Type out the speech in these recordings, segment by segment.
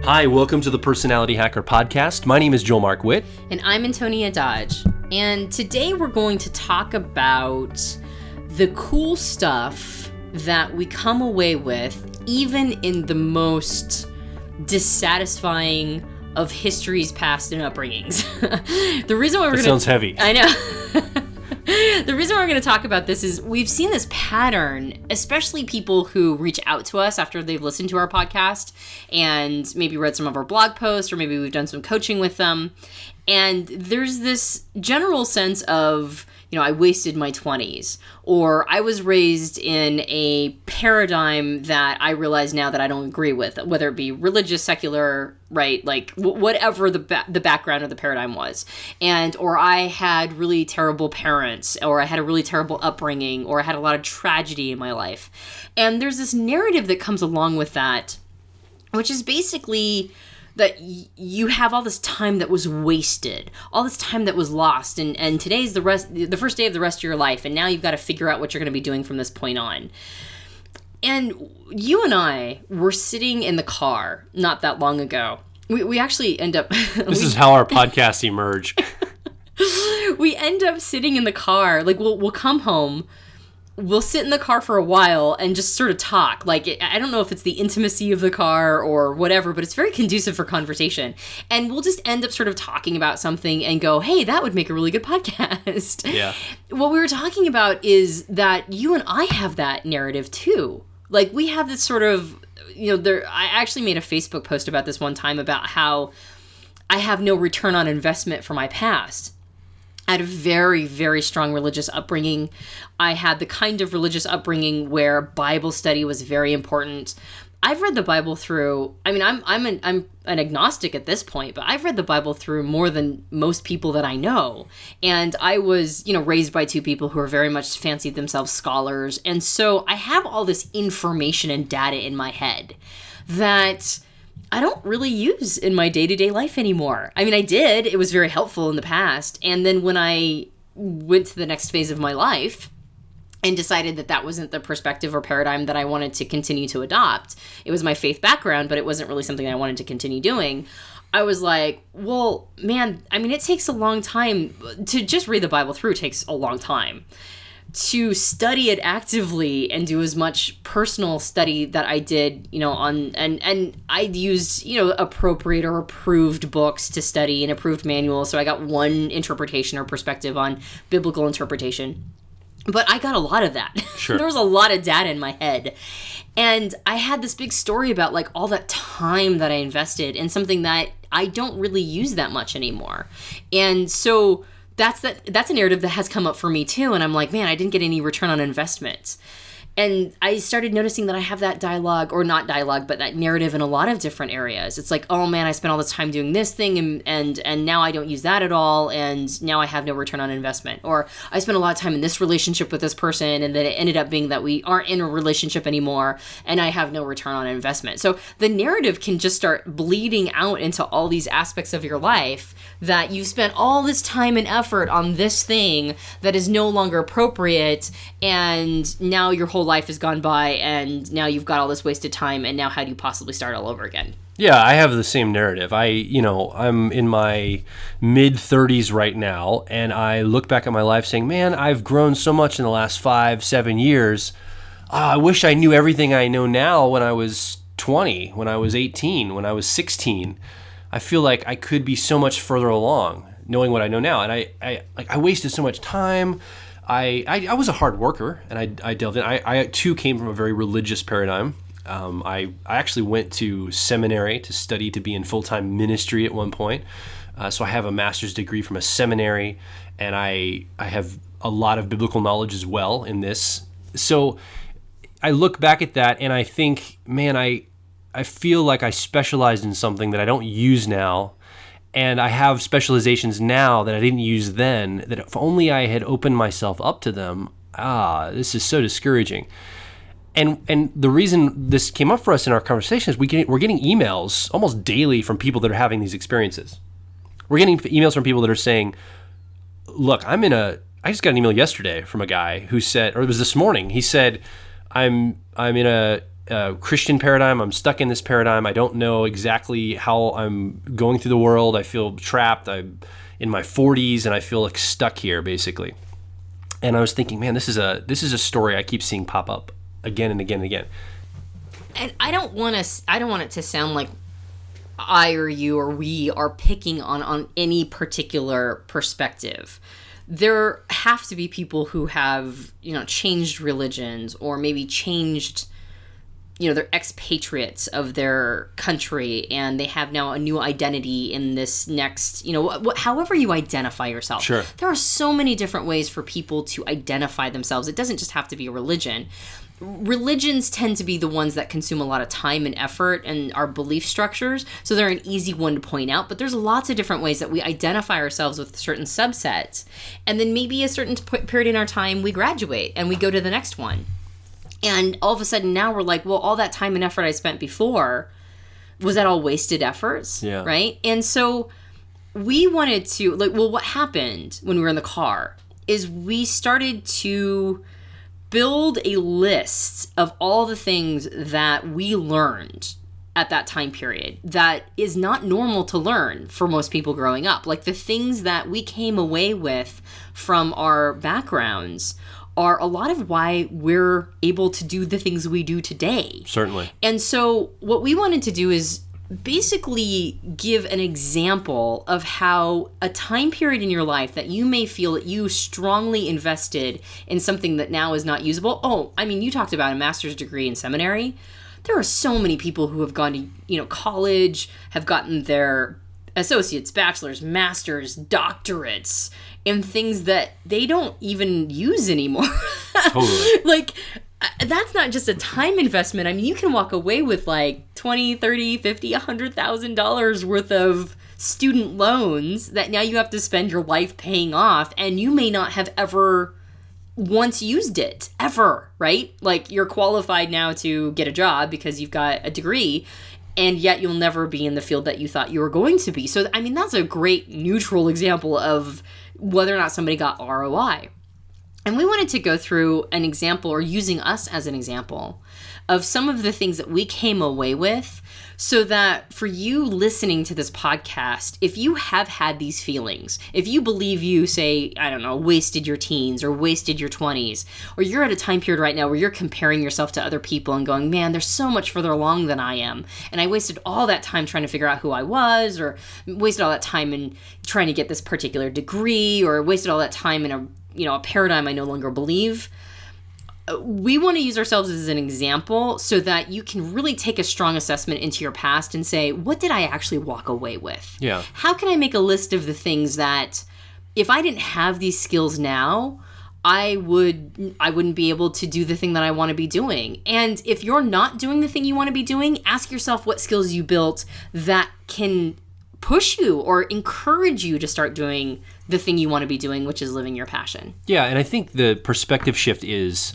Hi, welcome to the Personality Hacker Podcast. My name is Joel Mark Witt. And I'm Antonia Dodge. And today we're going to talk about the cool stuff that we come away with, even in the most dissatisfying of history's past and upbringings. The reason why sounds heavy. I know. The reason we're going to talk about this is we've seen this pattern, especially people who reach out to us after they've listened to our podcast and maybe read some of our blog posts, or maybe we've done some coaching with them. And there's this general sense of, I wasted my 20s, or I was raised in a paradigm that I realize now that I don't agree with, whether it be religious, secular, right? Like whatever the background of the paradigm was. Or I had really terrible parents, or I had a really terrible upbringing, or I had a lot of tragedy in my life. And there's this narrative that comes along with that, which is basically that you have all this time that was wasted, all this time that was lost, and today's the first day of the rest of your life, and now you've got to figure out what you're going to be doing from this point on. And you and I were sitting in the car not that long ago. We actually end up... This is how our podcasts emerge. We end up sitting in the car, like we'll come home, we'll sit in the car for a while and just sort of talk. Like, I don't know if it's the intimacy of the car or whatever, but it's very conducive for conversation. And we'll just end up sort of talking about something and go, hey, that would make a really good podcast. Yeah. What we were talking about is that you and I have that narrative too. Like, we have this sort of, I actually made a Facebook post about this one time about how I have no return on investment for my past. I had a very, very strong religious upbringing. I had the kind of religious upbringing where Bible study was very important. I've read the Bible through, I'm an agnostic at this point, but I've read the Bible through more than most people that I know. And I was, raised by two people who are very much fancied themselves scholars. And so I have all this information and data in my head that I don't really use in my day-to-day life anymore. I mean, I did. It was very helpful in the past. And then when I went to the next phase of my life and decided that that wasn't the perspective or paradigm that I wanted to continue to adopt, it was my faith background, but it wasn't really something I wanted to continue doing. I was like, well, man, it takes a long time. To just read the Bible through takes a long time. To study it actively and do as much personal study that I did, and I used, appropriate or approved books to study and approved manuals. So I got one interpretation or perspective on biblical interpretation. But I got a lot of that. Sure. There was a lot of data in my head. And I had this big story about like all that time that I invested in something that I don't really use that much anymore. And so that's a narrative that has come up for me too. And I'm like, man, I didn't get any return on investment. And I started noticing that I have that dialogue, or not dialogue, but that narrative in a lot of different areas. It's like, oh man, I spent all this time doing this thing and now I don't use that at all. And now I have no return on investment. Or I spent a lot of time in this relationship with this person, and then it ended up being that we aren't in a relationship anymore and I have no return on investment. So the narrative can just start bleeding out into all these aspects of your life, that you've spent all this time and effort on this thing that is no longer appropriate, and now your whole life has gone by, and now you've got all this wasted time, and now how do you possibly start all over again? Yeah, I have the same narrative. I'm in my mid-30s right now, and I look back at my life saying, man, I've grown so much in the last 5-7 years. I wish I knew everything I know now when I was 20, when I was 18, when I was 16. I feel like I could be so much further along knowing what I know now. And I wasted so much time. I was a hard worker, and I delved in. I too came from a very religious paradigm. I actually went to seminary to study to be in full-time ministry at one point. So I have a master's degree from a seminary, and I have a lot of biblical knowledge as well in this. So I look back at that and I think, man, I feel like I specialized in something that I don't use now. And I have specializations now that I didn't use then, that if only I had opened myself up to them, this is so discouraging. And the reason this came up for us in our conversation is we're getting emails almost daily from people that are having these experiences. We're getting emails from people that are saying, look, I just got an email yesterday from a guy who said, or it was this morning, he said, I'm in a Christian paradigm. I'm stuck in this paradigm. I don't know exactly how I'm going through the world. I feel trapped. I'm in my 40s and I feel like stuck here, basically. And I was thinking, man, this is a story I keep seeing pop up again and again and again. And I don't want it to sound like I or you or we are picking on any particular perspective. There have to be people who have, changed religions or maybe changed, they're expatriates of their country and they have now a new identity in this next, however you identify yourself. Sure. There are so many different ways for people to identify themselves. It doesn't just have to be a religion. Religions tend to be the ones that consume a lot of time and effort and our belief structures, so they're an easy one to point out, but there's lots of different ways that we identify ourselves with certain subsets, and then maybe a certain period in our time we graduate and we go to the next one. And all of a sudden now we're like, well, all that time and effort I spent before, was that all wasted efforts? Yeah. Right? And so we wanted to, what happened when we were in the car is we started to build a list of all the things that we learned at that time period that is not normal to learn for most people growing up. Like the things that we came away with from our backgrounds are a lot of why we're able to do the things we do today. Certainly. And so what we wanted to do is basically give an example of how a time period in your life that you may feel that you strongly invested in something that now is not usable. Oh, I mean, you talked about a master's degree in seminary. There are so many people who have gone to, college, have gotten their associates, bachelors, masters, doctorates, and things that they don't even use anymore. Totally. That's not just a time investment. I mean, you can walk away with like $20, $30, $50, $100,000 worth of student loans that now you have to spend your life paying off, and you may not have ever once used it, ever, right? Like you're qualified now to get a job because you've got a degree, and yet you'll never be in the field that you thought you were going to be. So, I mean, that's a great neutral example of whether or not somebody got ROI. And we wanted to go through an example, or using us as an example, of some of the things that we came away with, so that for you listening to this podcast, if you have had these feelings, if you believe you, say, I don't know, wasted your teens or wasted your 20s, or you're at a time period right now where you're comparing yourself to other people and going, man, they're so much further along than I am, and I wasted all that time trying to figure out who I was, or wasted all that time in trying to get this particular degree, or wasted all that time in a paradigm I no longer believe. We want to use ourselves as an example so that you can really take a strong assessment into your past and say, what did I actually walk away with? Yeah. How can I make a list of the things that if I didn't have these skills now, I wouldn't be able to do the thing that I want to be doing. And if you're not doing the thing you want to be doing, ask yourself what skills you built that can push you or encourage you to start doing the thing you want to be doing, which is living your passion. Yeah, and I think the perspective shift is,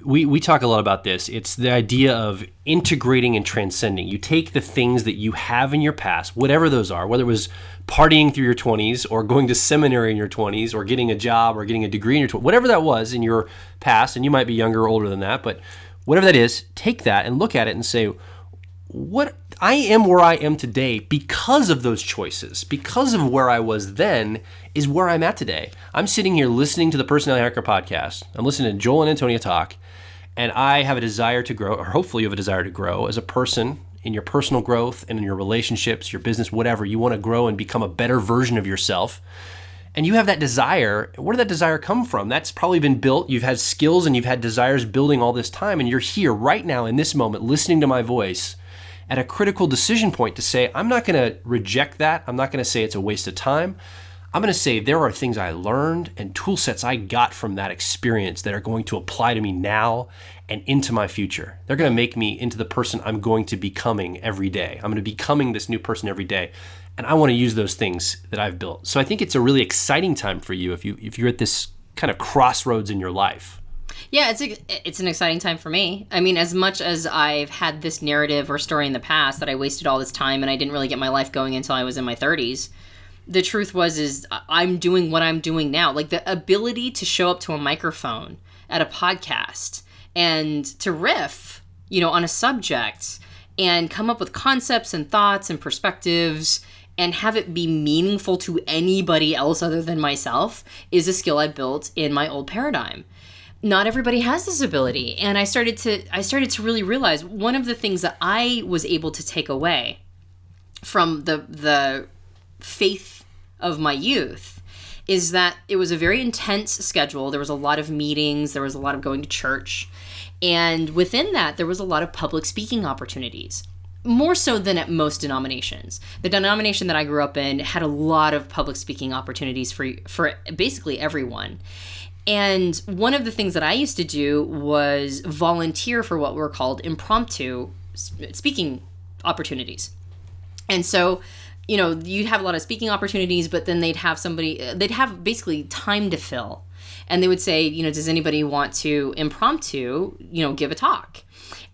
we talk a lot about this. It's the idea of integrating and transcending. You take the things that you have in your past, whatever those are, whether it was partying through your 20s or going to seminary in your 20s or getting a job or getting a degree in your 20s, whatever that was in your past, and you might be younger or older than that, but whatever that is, take that and look at it and say, what I am where I am today because of those choices, because of where I was then is where I'm at today. I'm sitting here listening to the Personality Hacker podcast. I'm listening to Joel and Antonia talk, and I have a desire to grow, or hopefully you have a desire to grow as a person in your personal growth and in your relationships, your business, whatever. You want to grow and become a better version of yourself. And you have that desire. Where did that desire come from? That's probably been built. You've had skills and you've had desires building all this time, and you're here right now in this moment listening to my voice at a critical decision point to say, I'm not going to reject that. I'm not going to say it's a waste of time. I'm going to say there are things I learned and tool sets I got from that experience that are going to apply to me now and into my future. They're going to make me into the person I'm going to becoming every day. I'm going to be becoming this new person every day. And I want to use those things that I've built. So I think it's a really exciting time for you if you're at this kind of crossroads in your life. Yeah, it's an exciting time for me. I mean, as much as I've had this narrative or story in the past that I wasted all this time and I didn't really get my life going until I was in my 30s, the truth is I'm doing what I'm doing now. Like the ability to show up to a microphone at a podcast and to riff, on a subject and come up with concepts and thoughts and perspectives and have it be meaningful to anybody else other than myself is a skill I built in my old paradigm. Not everybody has this ability. And I started to really realize one of the things that I was able to take away from the faith of my youth is that it was a very intense schedule. There was a lot of meetings. There was a lot of going to church. And within that, there was a lot of public speaking opportunities, more so than at most denominations. The denomination that I grew up in had a lot of public speaking opportunities for basically everyone. And one of the things that I used to do was volunteer for what were called impromptu speaking opportunities. And so, you'd have a lot of speaking opportunities, but then they'd have basically time to fill. And they would say, does anybody want to impromptu, give a talk?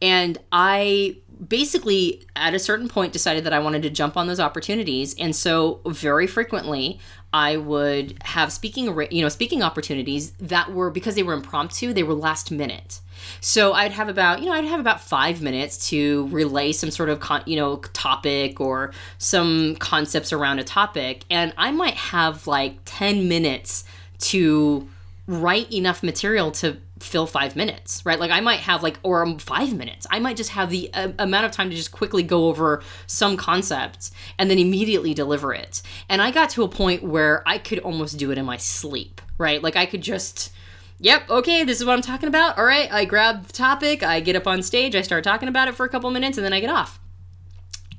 And I basically, at a certain point, decided that I wanted to jump on those opportunities. And so very frequently, I would have speaking opportunities that were, because they were impromptu, they were last minute. So I'd have about 5 minutes to relay some sort of, topic or some concepts around a topic. And I might have like 10 minutes to write enough material to fill 5 minutes, right? Like I might have or 5 minutes. I might just have the amount of time to just quickly go over some concept and then immediately deliver it. And I got to a point where I could almost do it in my sleep, right? Like I could just, yep, okay, this is what I'm talking about. All right, I grab the topic, I get up on stage, I start talking about it for a couple minutes, and then I get off.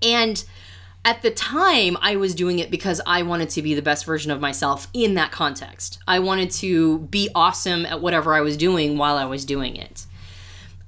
And at the time, I was doing it because I wanted to be the best version of myself in that context. I wanted to be awesome at whatever I was doing while I was doing it.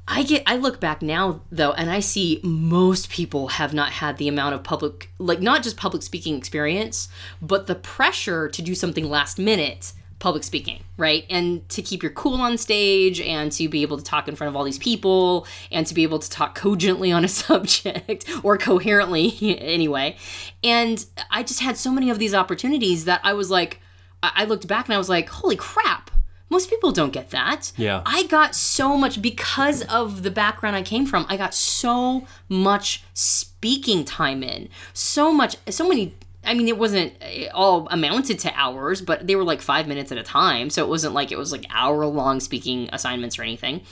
I look back now, though, and I see most people have not had the amount of public, not just public speaking experience, but the pressure to do something last minute public speaking, right? And to keep your cool on stage and to be able to talk in front of all these people and to be able to talk cogently on a subject or coherently anyway. And I just had so many of these opportunities that I was like, I looked back and I was like, holy crap, most people don't get that. Yeah. I got so much, because of the background I came from, I got so much speaking time in, so many. I mean, it wasn't all amounted to hours, but they were like 5 minutes at a time. So it wasn't like it was like hour-long speaking assignments or anything.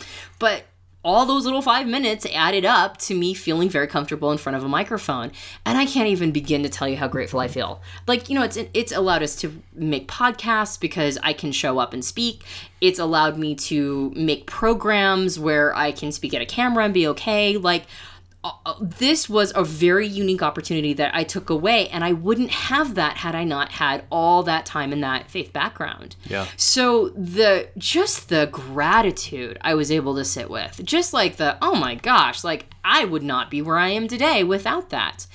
But all those little 5 minutes added up to me feeling very comfortable in front of a microphone. And I can't even begin to tell you how grateful I feel. It's allowed us to make podcasts because I can show up and speak. It's allowed me to make programs where I can speak at a camera and be okay. This was a very unique opportunity that I took away, and I wouldn't have that had I not had all that time in that faith background. Yeah. So the gratitude I was able to sit with, just like oh my gosh, I would not be where I am today without that.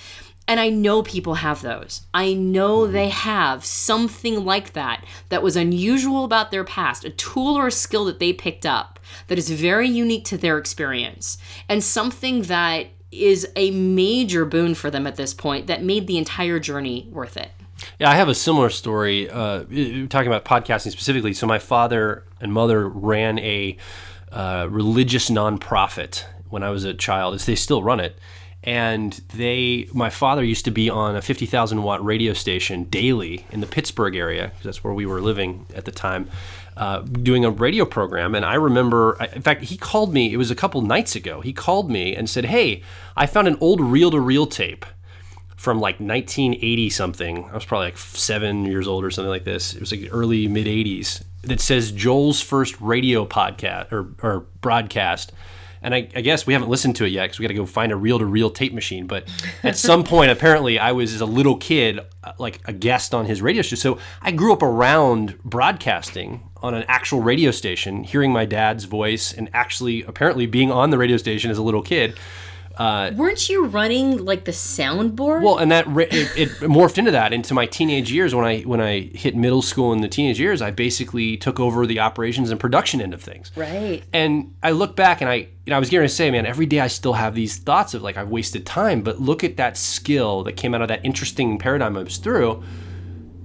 And I know people have those. I know they have something like that was unusual about their past, a tool or a skill that they picked up that is very unique to their experience, and something that is a major boon for them at this point that made the entire journey worth it. Yeah, I have a similar story, talking about podcasting specifically. So my father and mother ran a religious nonprofit when I was a child. They still run it. And my father used to be on a 50,000 watt radio station daily in the Pittsburgh area, because that's where we were living at the time, doing a radio program. And I remember, in fact, he called me, it was a couple nights ago, he called me and said, hey, I found an old reel-to-reel tape from 1980 something. I was probably 7 years old or something like this. It was early mid 80s, that says Joel's first radio podcast or broadcast. And I guess we haven't listened to it yet because we got to go find a reel-to-reel tape machine. But at some point, apparently, I was, as a little kid, a guest on his radio show. So I grew up around broadcasting on an actual radio station, hearing my dad's voice, and actually, apparently, being on the radio station as a little kid. Weren't you running the soundboard? Well, and that it morphed into my teenage years. When I hit middle school and the teenage years, I basically took over the operations and production end of things. Right. And I look back and I was getting to say, man, every day I still have these thoughts of I've wasted time. But look at that skill that came out of that interesting paradigm I was through.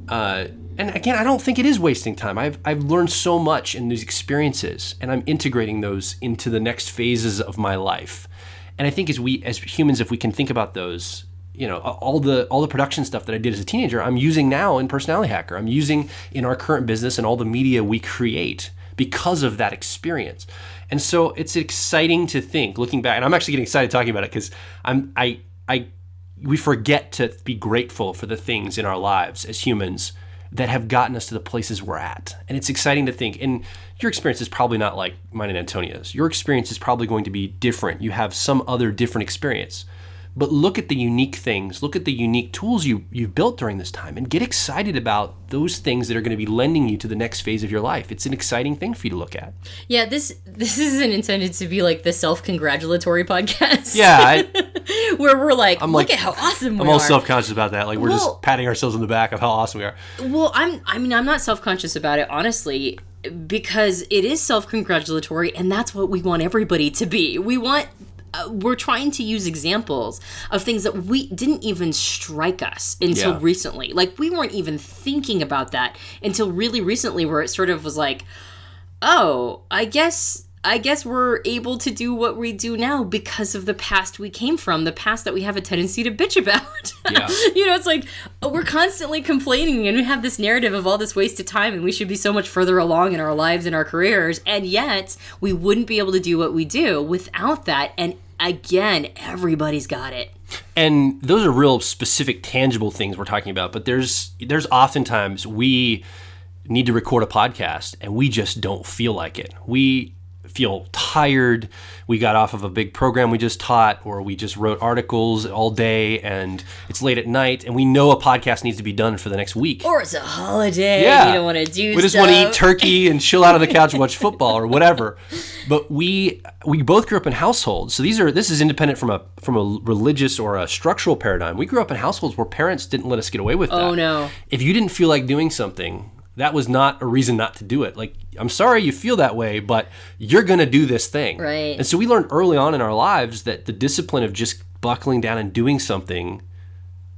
And again, I don't think it is wasting time. I've learned so much in these experiences, and I'm integrating those into the next phases of my life. And I think as humans, if we can think about those, all the production stuff that I did as a teenager, I'm using now in Personality Hacker. I'm using in our current business and all the media we create because of that experience. And so it's exciting to think, looking back, and I'm actually getting excited talking about it because we forget to be grateful for the things in our lives as humans that have gotten us to the places we're at. And it's exciting to think, and your experience is probably not like mine and Antonia's. Your experience is probably going to be different. You have some other different experience. But look at the unique things, look at the unique tools you've built during this time, and get excited about those things that are going to be lending you to the next phase of your life. It's an exciting thing for you to look at. Yeah, this isn't intended to be like the self-congratulatory podcast. Yeah. Where we're like, look at how awesome we are. I'm all self-conscious about that. Like, we're just patting ourselves on the back of how awesome we are. Well, I'm not self-conscious about it, honestly, because it is self-congratulatory, and that's what we want everybody to be. We're trying to use examples of things that we didn't even strike us until recently. Like, we weren't even thinking about that until really recently, where it sort of was like, oh, I guess we're able to do what we do now because of the past we came from, the past that we have a tendency to bitch about. Yeah. It's like we're constantly complaining, and we have this narrative of all this wasted time, and we should be so much further along in our lives and our careers, and yet we wouldn't be able to do what we do without that. And again, everybody's got it. And those are real specific, tangible things we're talking about. But there's oftentimes we need to record a podcast and we just don't feel like it. We feel tired. We got off of a big program we just taught, or we just wrote articles all day and it's late at night, and we know a podcast needs to be done for the next week. Or it's a holiday. Yeah. You don't want to do We just want to eat turkey and chill out on the couch and watch football or whatever. But we both grew up in households. So this is independent from a religious or a structural paradigm. We grew up in households where parents didn't let us get away with that. Oh, no. If you didn't feel like doing something, that was not a reason not to do it. Like, I'm sorry you feel that way, but you're going to do this thing. Right. And so we learned early on in our lives that the discipline of just buckling down and doing something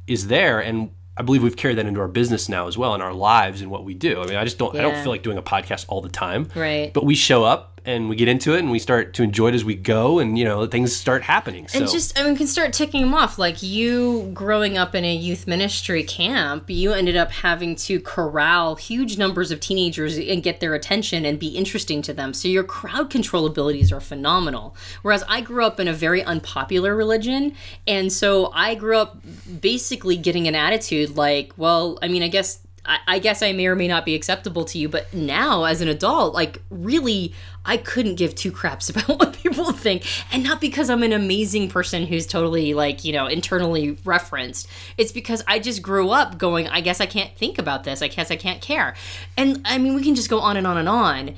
is there. And I believe we've carried that into our business now as well, in our lives and what we do. I mean, I don't feel like doing a podcast all the time. Right. But we show up and we get into it and we start to enjoy it as we go, and things start happening. So. And we can start ticking them off. Like, you growing up in a youth ministry camp, you ended up having to corral huge numbers of teenagers and get their attention and be interesting to them. So your crowd control abilities are phenomenal. Whereas I grew up in a very unpopular religion, and so I grew up basically getting an attitude like, well, I mean, I guess I may or may not be acceptable to you, but now as an adult, like, really, I couldn't give two craps about what people think. And not because I'm an amazing person who's totally, like, internally referenced. It's because I just grew up going, I guess I can't think about this. I guess I can't care. And I mean, we can just go on and on and on.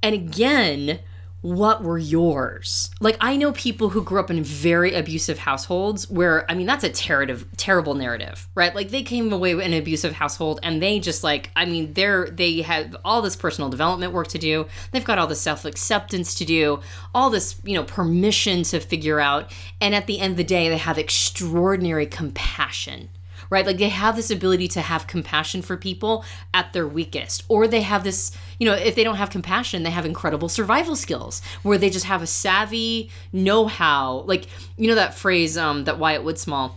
And again, what were yours? Like, I know people who grew up in very abusive households where, I mean, that's a terrible narrative, right? Like, they came away in an abusive household and they just, like, I mean, they have all this personal development work to do. They've got all this self-acceptance to do, all this, permission to figure out. And at the end of the day, they have extraordinary compassion. Right? Like, they have this ability to have compassion for people at their weakest. Or they have this, if they don't have compassion, they have incredible survival skills where they just have a savvy know-how. Like, that phrase that Wyatt Woodsmall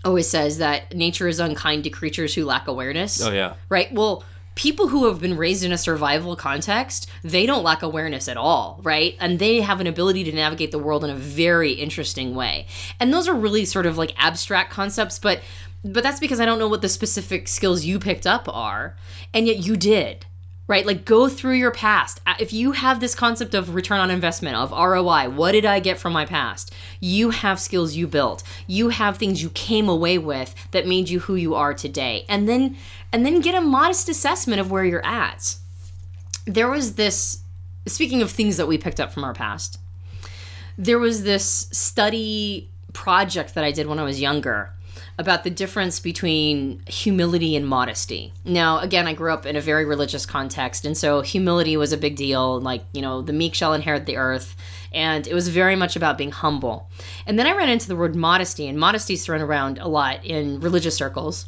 always says, that nature is unkind to creatures who lack awareness. Oh, yeah. Right? Well, people who have been raised in a survival context, they don't lack awareness at all, right? And they have an ability to navigate the world in a very interesting way. And those are really sort of like abstract concepts, but that's because I don't know what the specific skills you picked up are, and yet you did, right? Like, go through your past. If you have this concept of return on investment, of ROI, what did I get from my past? You have skills you built. You have things you came away with that made you who you are today. And then get a modest assessment of where you're at. There was this, speaking of things that we picked up from our past, there was this study project that I did when I was younger about the difference between humility and modesty. Now, again, I grew up in a very religious context, and so humility was a big deal. Like, the meek shall inherit the earth, and it was very much about being humble. And then I ran into the word modesty, and modesty is thrown around a lot in religious circles.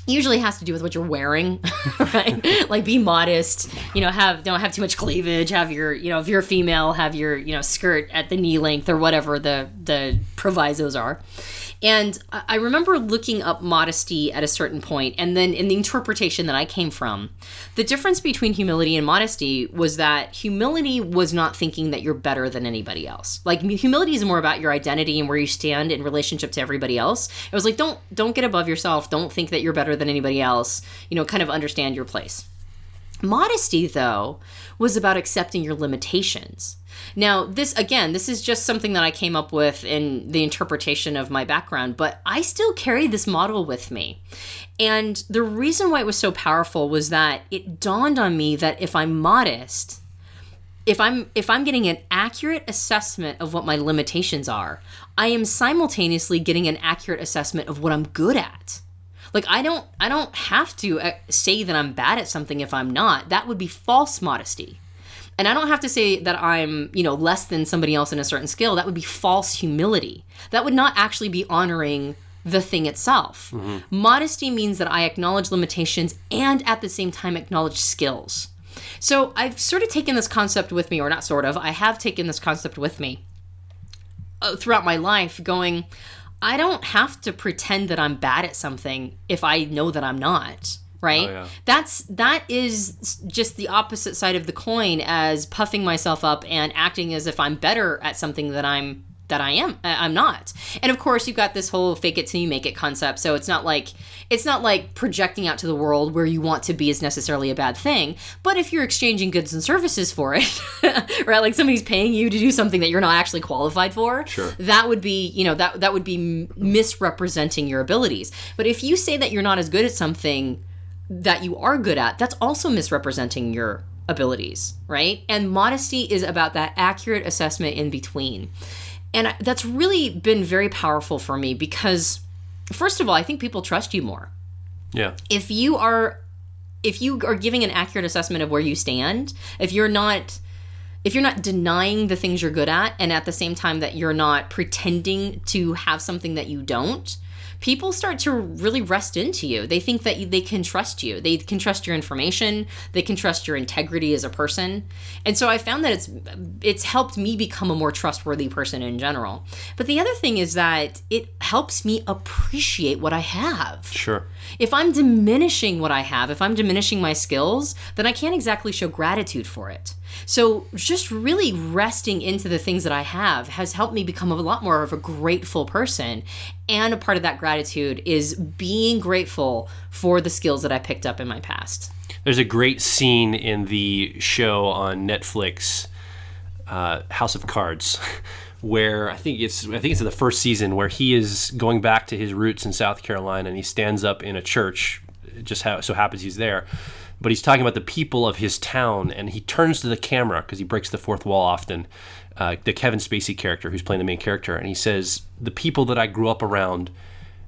usually has to do with what you're wearing, right? Like, be modest, don't have too much cleavage, have your, if you're a female, have your, skirt at the knee length or whatever the provisos are. And I remember looking up modesty at a certain point, and then in the interpretation that I came from, the difference between humility and modesty was that humility was not thinking that you're better than anybody else. Like, humility is more about your identity and where you stand in relationship to everybody else. It was like, don't get above yourself. Don't think that you're better than anybody else. Kind of understand your place. Modesty, though, was about accepting your limitations. Now, this is just something that I came up with in the interpretation of my background, but I still carry this model with me. And the reason why it was so powerful was that it dawned on me that if I'm modest, if I'm getting an accurate assessment of what my limitations are, I am simultaneously getting an accurate assessment of what I'm good at. Like, I don't have to say that I'm bad at something if I'm not. That would be false modesty. And I don't have to say that I'm, less than somebody else in a certain skill. That would be false humility. That would not actually be honoring the thing itself. Mm-hmm. Modesty means that I acknowledge limitations and at the same time acknowledge skills. So I've sort of taken this concept with me, or not sort of, I have taken this concept with me throughout my life, going, I don't have to pretend that I'm bad at something if I know that I'm not. Right? Oh, yeah. That is just the opposite side of the coin as puffing myself up and acting as if I'm better at something that I'm not. And of course, you've got this whole fake it till you make it concept. So it's not like projecting out to the world where you want to be is necessarily a bad thing. But if you're exchanging goods and services for it, right? Like, somebody's paying you to do something that you're not actually qualified for. Sure. That would be, that would be misrepresenting your abilities. But if you say that you're not as good at something that you are good at, that's also misrepresenting your abilities, right? And modesty is about that accurate assessment in between. And that's really been very powerful for me because, first of all, I think people trust you more. Yeah. If you are giving an accurate assessment of where you stand, if you're not denying the things you're good at, and at the same time that you're not pretending to have something that you don't, people start to really rest into you. They think that they can trust you. They can trust your information. They can trust your integrity as a person. And so I found that it's helped me become a more trustworthy person in general. But the other thing is that it helps me appreciate what I have. Sure. If I'm diminishing what I have, if I'm diminishing my skills, then I can't exactly show gratitude for it. So just really resting into the things that I have has helped me become a lot more of a grateful person. And a part of that gratitude is being grateful for the skills that I picked up in my past. There's a great scene in the show on Netflix, House of Cards, where I think it's in the first season, where he is going back to his roots in South Carolina, and he stands up in a church. It just so happens he's there. But he's talking about the people of his town, and he turns to the camera because he breaks the fourth wall often. The Kevin Spacey character, who's playing the main character, and he says, "The people that I grew up around,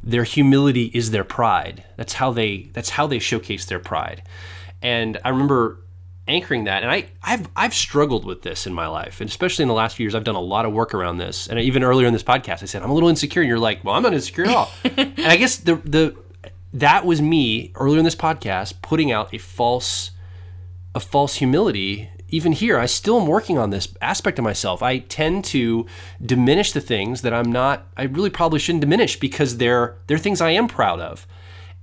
their humility is their pride. That's how they showcase their pride." And I remember anchoring that, and I've struggled with this in my life, and especially in the last few years, I've done a lot of work around this. And even earlier in this podcast, I said I'm a little insecure, and you're like, "Well, I'm not insecure at all." And I guess that was me earlier in this podcast putting out a false humility. Even here, I still am working on this aspect of myself. I tend to diminish the things that I really probably shouldn't diminish because they're things I am proud of.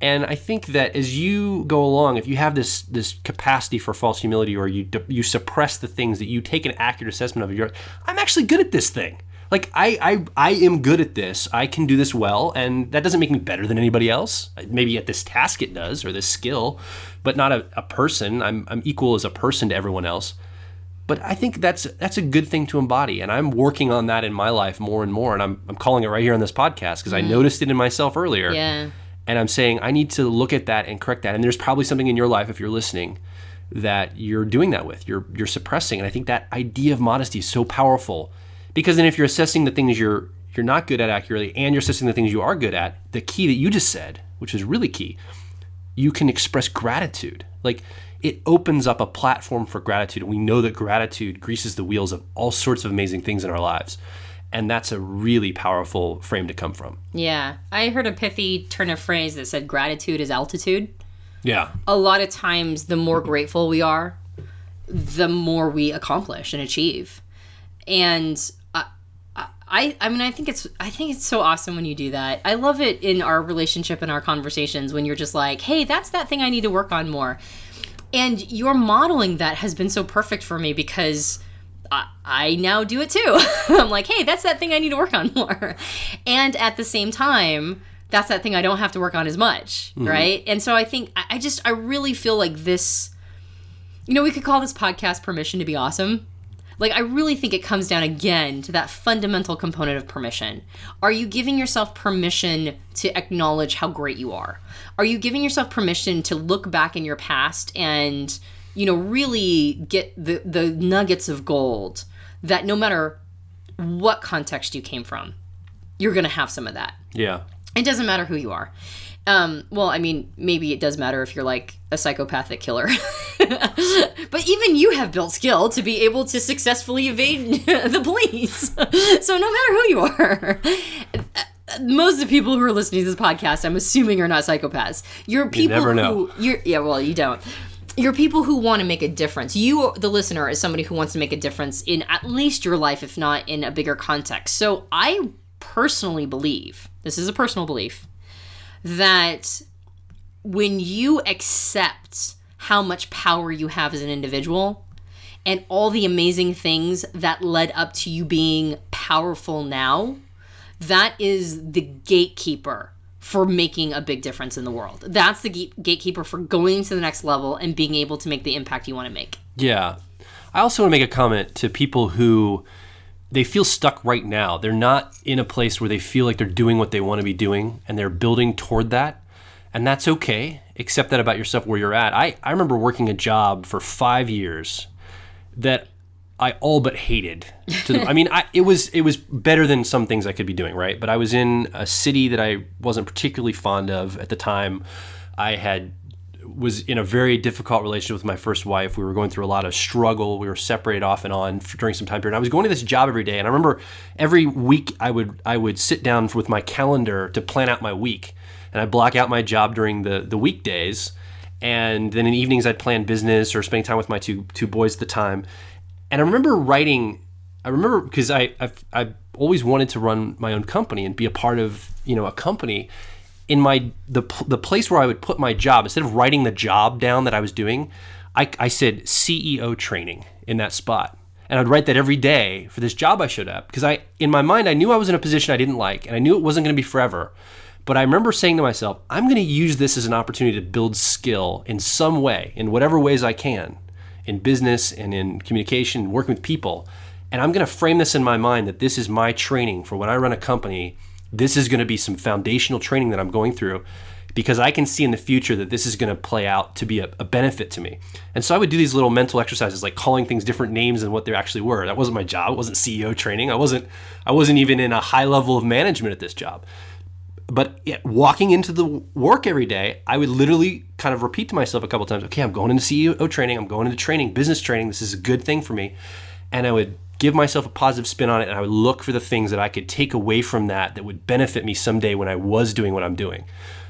And I think that as you go along, if you have this capacity for false humility, or you suppress the things that you take an accurate assessment of, I'm actually good at this thing. Like, I am good at this. I can do this well, and that doesn't make me better than anybody else. Maybe at this task it does, or this skill, but not a person. I'm equal as a person to everyone else. But I think that's a good thing to embody, and I'm working on that in my life more and more, and I'm calling it right here on this podcast because I noticed it in myself earlier. Yeah. And I'm saying I need to look at that and correct that. And there's probably something in your life, if you're listening, that you're doing that with. You're suppressing. And I think that idea of modesty is so powerful. Because then if you're assessing the things you're not good at accurately, and you're assessing the things you are good at, the key that you just said, which is really key, you can express gratitude. Like, it opens up a platform for gratitude. And we know that gratitude greases the wheels of all sorts of amazing things in our lives. And that's a really powerful frame to come from. Yeah. I heard a pithy turn of phrase that said gratitude is altitude. Yeah. A lot of times, the more grateful we are, the more we accomplish and achieve. And I mean, I think it's so awesome when you do that. I love it in our relationship and our conversations when you're just like, hey, that's that thing I need to work on more. And your modeling that has been so perfect for me because I now do it too. I'm like, hey, that's that thing I need to work on more. And at the same time, that's that thing I don't have to work on as much, right? And so I think, I really feel like this, we could call this podcast Permission to be Awesome. Like, I really think it comes down again to that fundamental component of permission. Are you giving yourself permission to acknowledge how great you are? Are you giving yourself permission to look back in your past and, really get the nuggets of gold that no matter what context you came from, you're going to have some of that. Yeah. It doesn't matter who you are. Well, I mean, maybe it does matter if you're like a psychopathic killer. But even you have built skill to be able to successfully evade the police. So no matter who you are, most of the people who are listening to this podcast, I'm assuming, are not psychopaths. You're people never know. You don't. You're people who want to make a difference. You, the listener, is somebody who wants to make a difference in at least your life, if not in a bigger context. So I personally believe, this is a personal belief, that when you accept how much power you have as an individual and all the amazing things that led up to you being powerful now, that is the gatekeeper for making a big difference in the world. That's the gatekeeper for going to the next level and being able to make the impact you want to make. Yeah. I also want to make a comment to people who they feel stuck right now. They're not in a place where they feel like they're doing what they want to be doing and they're building toward that. And that's okay. Accept that about yourself where you're at. I remember working a job for 5 years that I all but hated. It was better than some things I could be doing, right? But I was in a city that I wasn't particularly fond of at the time. Was in a very difficult relationship with my first wife. We were going through a lot of struggle. We were separated off and on during some time period. I was going to this job every day, and I remember every week I would sit down with my calendar to plan out my week, and I'd block out my job during the weekdays, and then in the evenings I'd plan business or spending time with my two boys at the time. And I remember because I've always wanted to run my own company and be a part of a company. In the place where I would put my job, instead of writing the job down that I was doing, I said CEO training in that spot. And I'd write that every day for this job I showed up. Because in my mind, I knew I was in a position I didn't like, and I knew it wasn't going to be forever. But I remember saying to myself, I'm going to use this as an opportunity to build skill in some way, in whatever ways I can, in business and in communication, working with people. And I'm going to frame this in my mind that this is my training for when I run a company. This is going to be some foundational training that I'm going through because I can see in the future that this is going to play out to be a benefit to me. And so I would do these little mental exercises like calling things different names than what they actually were. That wasn't my job. It wasn't CEO training. I wasn't even in a high level of management at this job. But walking into the work every day, I would literally kind of repeat to myself a couple of times, okay, I'm going into CEO training. I'm going into training, business training. This is a good thing for me. And I would give myself a positive spin on it, and I would look for the things that I could take away from that would benefit me someday when I was doing what I'm doing.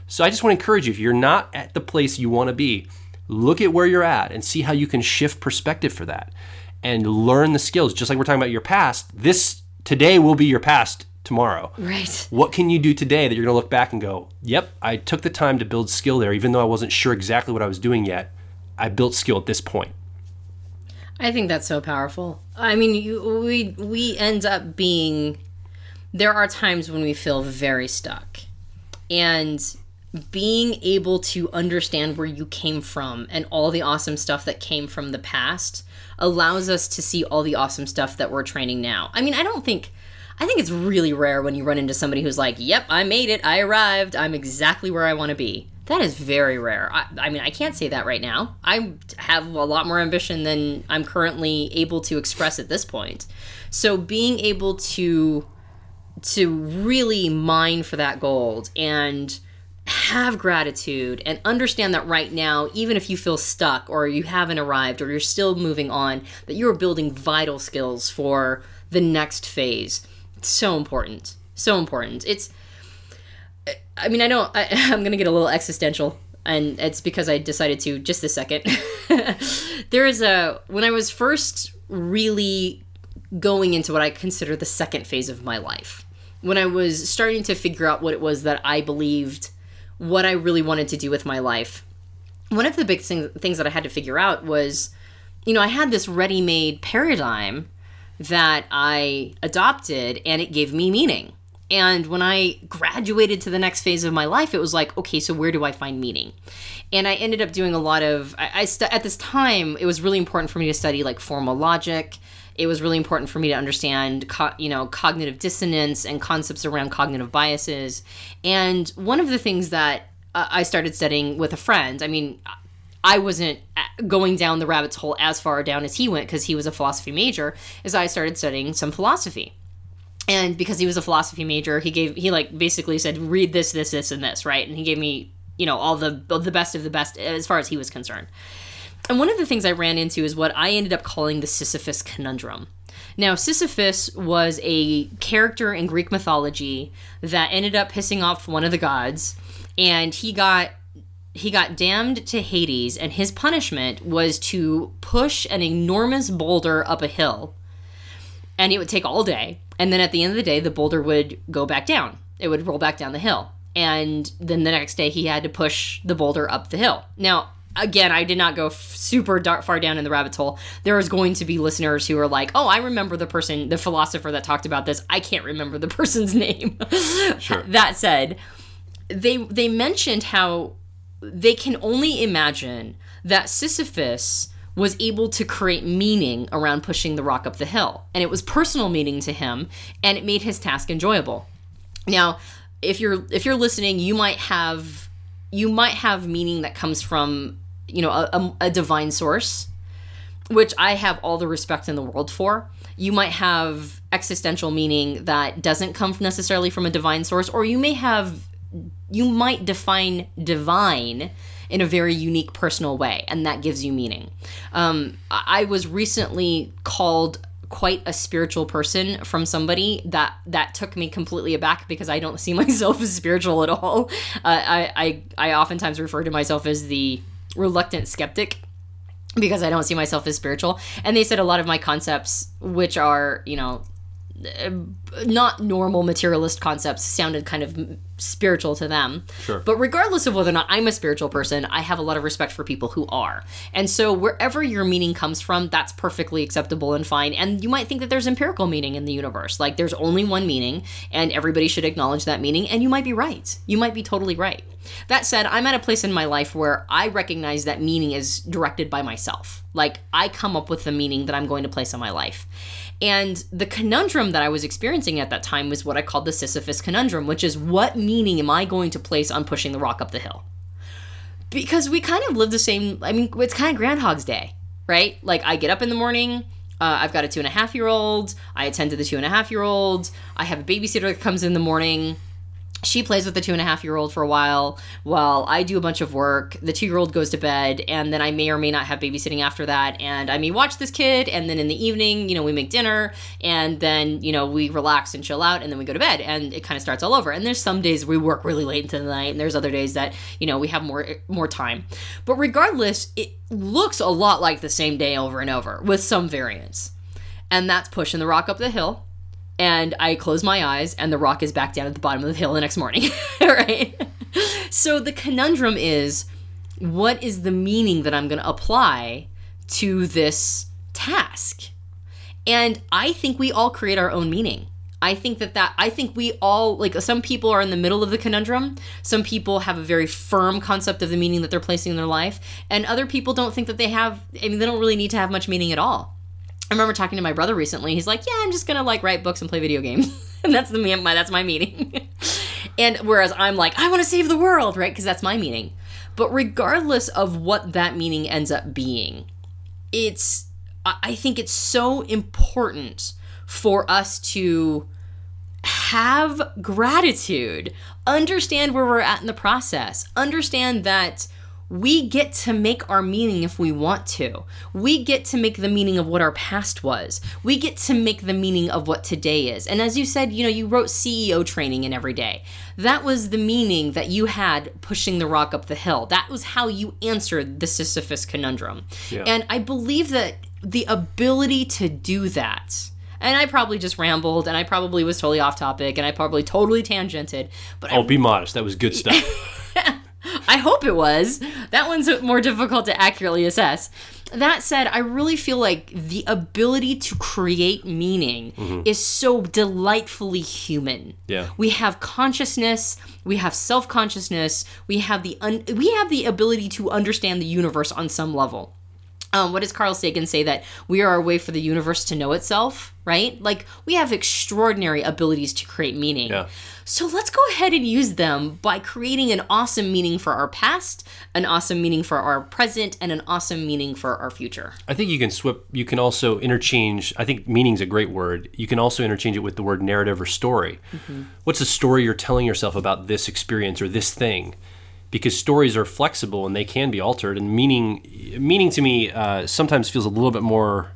So I just want to encourage you, if you're not at the place you want to be, look at where you're at and see how you can shift perspective for that and learn the skills. Just like we're talking about your past, this today will be your past tomorrow. Right. What can you do today that you're going to look back and go, yep, I took the time to build skill there, even though I wasn't sure exactly what I was doing yet. I built skill at this point. I think that's so powerful. I mean, we end up being, there are times when we feel very stuck. And being able to understand where you came from and all the awesome stuff that came from the past allows us to see all the awesome stuff that we're training now. I mean, I think it's really rare when you run into somebody who's like, yep, I made it, I arrived, I'm exactly where I want to be. That is very rare. I mean, I can't say that right now. I have a lot more ambition than I'm currently able to express at this point. So being able to really mine for that gold and have gratitude and understand that right now, even if you feel stuck or you haven't arrived or you're still moving on, that you're building vital skills for the next phase. So important. So important. I mean, I'm going to get a little existential, and it's because I decided to just a second. When I was first really going into what I consider the second phase of my life, when I was starting to figure out what it was that I believed, what I really wanted to do with my life, one of the big things that I had to figure out was, I had this ready-made paradigm that I adopted, and it gave me meaning. And when I graduated to the next phase of my life, it was like, okay, so where do I find meaning? And I ended up doing a lot of, at this time, it was really important for me to study like formal logic. It was really important for me to understand, cognitive dissonance and concepts around cognitive biases. And one of the things that I started studying with a friend, I mean, I wasn't going down the rabbit's hole as far down as he went because he was a philosophy major, is I started studying some philosophy. And because he was a philosophy major, he basically said, read this, this, this, and this, right? And he gave me, all the best of the best as far as he was concerned. And one of the things I ran into is what I ended up calling the Sisyphus conundrum. Now, Sisyphus was a character in Greek mythology that ended up pissing off one of the gods, and he got damned to Hades, and his punishment was to push an enormous boulder up a hill, and it would take all day. And then at the end of the day, the boulder would go back down. It would roll back down the hill. And then the next day, he had to push the boulder up the hill. Now, again, I did not go super far down in the rabbit hole. There is going to be listeners who are like, oh, I remember the philosopher that talked about this. I can't remember the person's name. Sure. That said, they mentioned how they can only imagine that Sisyphus was able to create meaning around pushing the rock up the hill. And it was personal meaning to him, and it made his task enjoyable. Now, if you're listening, you might have meaning that comes from, a divine source, which I have all the respect in the world for. You might have existential meaning that doesn't come necessarily from a divine source, or you might define divine in a very unique personal way, and that gives you meaning. I was recently called quite a spiritual person from somebody that took me completely aback because I don't see myself as spiritual at all. I oftentimes refer to myself as the reluctant skeptic because I don't see myself as spiritual. And they said a lot of my concepts, which are, not normal materialist concepts, sounded kind of spiritual to them. Sure. But regardless of whether or not I'm a spiritual person, I have a lot of respect for people who are. And so wherever your meaning comes from, that's perfectly acceptable and fine. And you might think that there's empirical meaning in the universe. Like there's only one meaning and everybody should acknowledge that meaning. And you might be right. You might be totally right. That said, I'm at a place in my life where I recognize that meaning is directed by myself. Like I come up with the meaning that I'm going to place on my life. And the conundrum that I was experiencing at that time was what I called the Sisyphus conundrum, which is what meaning am I going to place on pushing the rock up the hill? Because we kind of live the same, it's kind of Groundhog's Day, right? Like I get up in the morning, I've got a 2.5-year-old, I attend to the 2.5-year-old, I have a babysitter that comes in the morning, she plays with the 2.5-year-old for a while I do a bunch of work. The 2-year-old goes to bed, and then I may or may not have babysitting after that. And I may watch this kid, and then in the evening, we make dinner, and then, we relax and chill out, and then we go to bed, and it kind of starts all over. And there's some days we work really late into the night, and there's other days that, we have more time. But regardless, it looks a lot like the same day over and over with some variance. And that's pushing the rock up the hill. And I close my eyes, and the rock is back down at the bottom of the hill the next morning, right? So the conundrum is, what is the meaning that I'm going to apply to this task? And I think we all create our own meaning. I think we all, some people are in the middle of the conundrum. Some people have a very firm concept of the meaning that they're placing in their life. And other people don't think that they don't really need to have much meaning at all. I remember talking to my brother recently. He's like, yeah, I'm just going to write books and play video games. And that's my meaning. And whereas I'm like, I want to save the world, right? Because that's my meaning. But regardless of what that meaning ends up being, I think it's so important for us to have gratitude, understand where we're at in the process, understand that we get to make our meaning if we want to. We get to make the meaning of what our past was. We get to make the meaning of what today is. And as you said, you wrote CEO training in every day. That was the meaning that you had pushing the rock up the hill. That was how you answered the Sisyphus conundrum. Yeah. And I believe that the ability to do that, and I probably just rambled, and I probably was totally off topic, and I probably totally tangented. But be modest. That was good stuff. I hope it was. That one's more difficult to accurately assess. That said, I really feel like the ability to create meaning is so delightfully human. Yeah. We have consciousness, we have self-consciousness, we have the ability to understand the universe on some level. What does Carl Sagan say? That we are a way for the universe to know itself, right? Like, we have extraordinary abilities to create meaning. Yeah. So let's go ahead and use them by creating an awesome meaning for our past, an awesome meaning for our present, and an awesome meaning for our future. I think you can also interchange, I think meaning's a great word. You can also interchange it with the word narrative or story. What's the story you're telling yourself about this experience or this thing? Because stories are flexible and they can be altered, and meaning to me sometimes feels a little bit more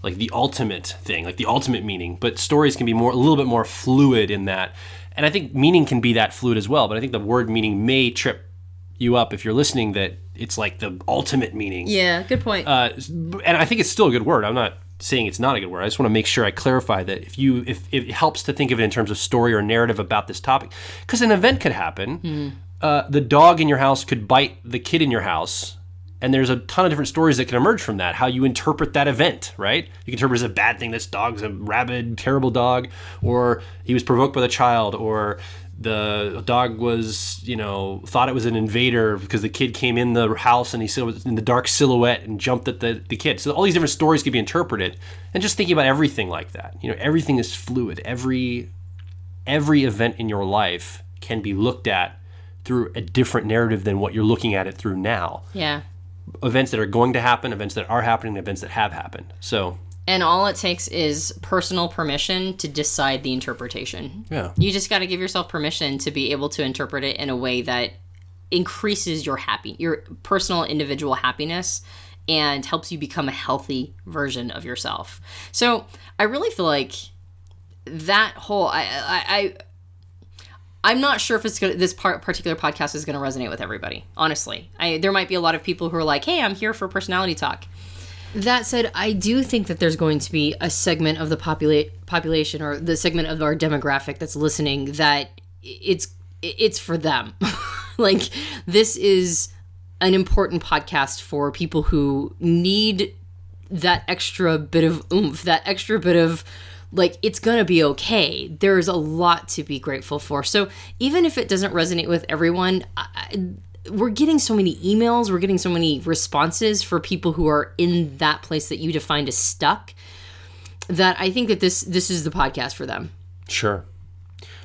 like the ultimate thing, like the ultimate meaning. But stories can be a little bit more fluid in that, and I think meaning can be that fluid as well. But I think the word meaning may trip you up if you're listening, that it's like the ultimate meaning. Yeah, good point. And I think it's still a good word. I'm not saying it's not a good word. I just want to make sure I clarify that if it helps to think of it in terms of story or narrative about this topic, because an event could happen. The dog in your house could bite the kid in your house, and there's a ton of different stories that can emerge from that, how you interpret that event, right? You can interpret it as a bad thing, this dog's a rabid, terrible dog, or he was provoked by the child, or the dog was, thought it was an invader because the kid came in the house and he saw it was in the dark silhouette and jumped at the kid. So all these different stories could be interpreted, and just thinking about everything like that. Everything is fluid. Every event in your life can be looked at through a different narrative than what you're looking at it through now. Yeah. Events that are going to happen, events that are happening, events that have happened. And all it takes is personal permission to decide the interpretation. Yeah. You just got to give yourself permission to be able to interpret it in a way that increases your personal individual happiness and helps you become a healthy version of yourself. So I really feel like that whole, I'm not sure if this particular podcast is going to resonate with everybody, honestly. There might be a lot of people who are like, hey, I'm here for personality talk. That said, I do think that there's going to be a segment of the population or the segment of our demographic that's listening that it's for them. Like, this is an important podcast for people who need that extra bit of oomph, that extra bit of, like, it's gonna be okay. There's a lot to be grateful for. So even if it doesn't resonate with everyone, we're getting so many emails, we're getting so many responses for people who are in that place that you defined as stuck, that I think that this is the podcast for them. Sure.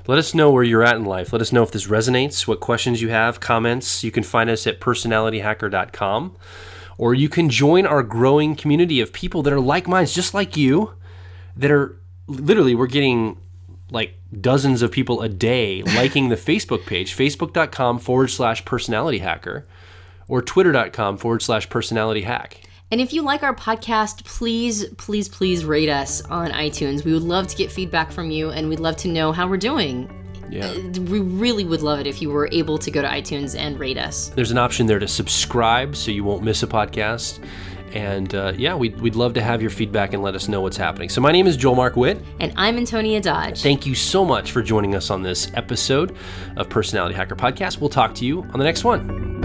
Let us know where you're at in life. Let us know if this resonates, what questions you have, comments. You can find us at personalityhacker.com, or you can join our growing community of people that are like minds, just like you, that are literally, we're getting like dozens of people a day liking the Facebook page, facebook.com/personalityhacker, or twitter.com/personalityhack. And if you like our podcast, please, please, please rate us on iTunes. We would love to get feedback from you, and we'd love to know how we're doing. Yeah. We really would love it if you were able to go to iTunes and rate us. There's an option there to subscribe so you won't miss a podcast. And we'd love to have your feedback and let us know what's happening. So my name is Joel Mark Witt. And I'm Antonia Dodge. Thank you so much for joining us on this episode of Personality Hacker Podcast. We'll talk to you on the next one.